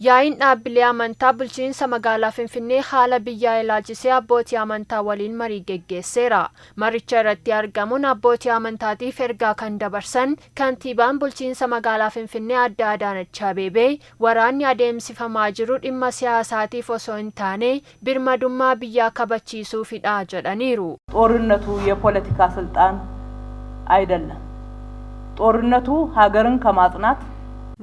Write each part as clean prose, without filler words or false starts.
Yaa'iin dhaabbilee amantaa bulchiinsa magaalaa Finfinnee haala biyyaa ilaalchisee abbootii amantaa waliin marii geggeesseera. Maricha irratti argamuun abbootii amantaatiif ergaa kan dabarsan kantiibaan bulchiinsa magaalaa Finfinnee Aadde Adaanech Abeebee waraanni adeemsifamaa jiru dhimma siyaasaatiif osoo hin taane birmadummaa biyyaa kabachiisuufidha jedhaniiru. ጦርነቱ የፖለቲካ ስልጣን አይደለም። ጦርነቱ ሀገርን ከማጽናት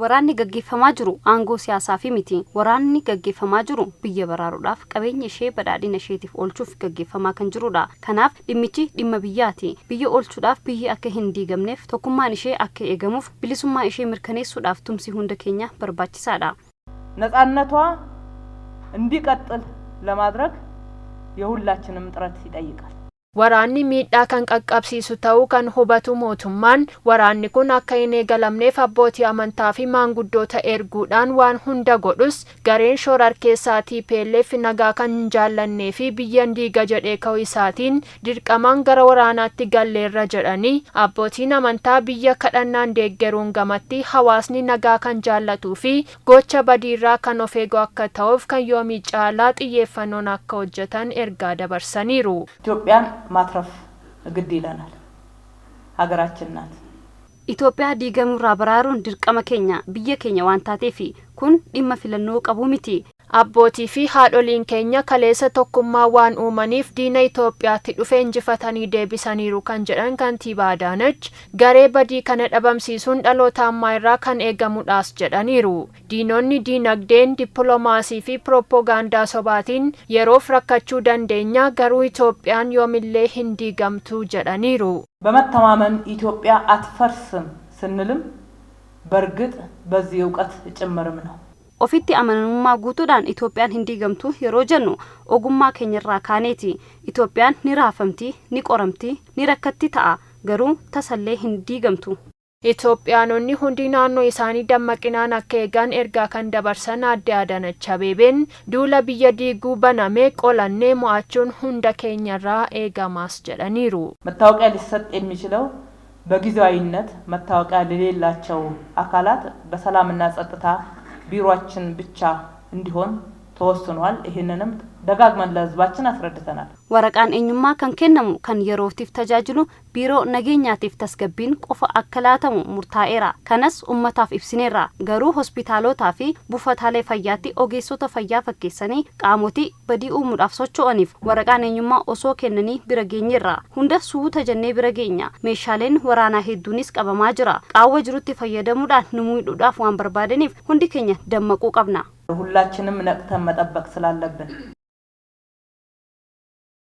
Waraanni gaggeeffamaa jiru aangoo siyaasaa fi miti. Waraanni gaggeeffamaa jiru biyya baraaruudhaaf qabeenya ishee badhaadhina isheetiif oolchuuf gaggeeffamaa kan jirudha. Kanaaf dhimmichi dhimma biyyaati. Biyya oolchuudhaaf biyyi akka hin diigamneef tokkummaan ishee akka eegamuuf bilisummaa ishee mirkaneessuudhaaf tumsi hunda keenya barbaachisaadha. ነፃነቷ እንዲቀጥል ለማድረግ የሁላችንም ጥረት ይጠይቃል. Waraanni miidhaa kan qaqqabsiisu ta'uu kan hubatu mootummaan waraanni kun akka hin eegalamneef abbootii amantaa fi maanguddoota erguudhaan waan hunda godhus gareen shororkeessaa TPLF nagaa kan hin jaallannee fi biyyan diiga jedhee ka'uu isaatiin dirqamaan gara waraanaatti galleerra jedhanii abbootiin amantaa biyya kadhannaan deeggaruun gamatti hawaasni nagaa kan jaallatuu fi gocha badiirraa kan of eegu akka ta'uuf kan yoomii caalaa xiyyeeffannoon akka hojjetan ergaa dabarsaniiru. ማትረፍ ግድ ይለናል ሀገራችን ናት ኢትዮጵያ ዲገሙራ በራሩን ድርቀመ ኬኛ ብየ ኬኛ ዋንታቴፊ ኩን ዲማ ፊለኖ ቀቡ ሚቲ Abbootii fi haadholiin keenya kaleessa tokkummaa waan uumaniif diina Itoophiyaatti dhufee injifatanii deebisaniiru kan jedhan kantiibaa Adaanech garee badii kana dhabamsiisuun dhaloota ammaa irraa kan eegamudhaas jedhaniiru. Diinonni diinagdeen, dippiloomaasii fi pirooppogaandaa sobaatiin yeroof rakkachuu dandeenya garuu Itoophiyaan yoomillee hin diigamtu jedhaniiru. በመተማመን ኢትዮጵያ አትፈርስም ስንልም በርግጥ በዚህ ዕውቀት ጭምርም ነው። Ofitti amanamummaa guutuudhaan Itoophiyaan hin diigamtu yeroo jennu ogummaa keenyarraa kaaneeti. Itoophiyaan ni raafamti, ni qoramti, ni rakkatti ta'a garuu tasallee hin diigamtu. Itoophiyaanonni hundi naannoo isaanii dammaqinaan akka eegan ergaa kan dabarsan Aadde Adaanech Abeebeen duula biyya diiguu banamee qolannee mo'achuun hunda keenyarraa eegamaas jedhaniiru. መታወቂያ ሊሰጥ የሚችለው በጊዜያዊነት መታወቂያ ለሌላቸው አካላት በሰላምና ጸጥታ ቢሮአችን ብቻ እንዲሆን ተወስኗል። ይሄንንም ደጋግመን ለህዝባችን አስረድተናል። Waraqaan eenyummaa kan kennamu kan yerootiif tajaajilu biiroo nageenyaatiif tasgabbiin qofa akka laatamu murtaa'eera. Kanas ummataaf ibsineerra. Garuu hospitaalotaa fi buufataalee fayyaatti ogeessota fayyaa fakkeessanii qaamotii badii uumuudhaaf socho'aniif waraqaan eenyummaa osoo kennanii bira geenyeerra. Hunda suuta jennee bira geenya. Meeshaaleen waraanaa hedduunis qabamaa jira. Qaawwa jirutti fayyadamuudhaan nu miidhuudhaaf waan barbaadaniif hundi keenya dammaquu qabna. ሁላችንም ነቅተን መጠበቅ ስላለብን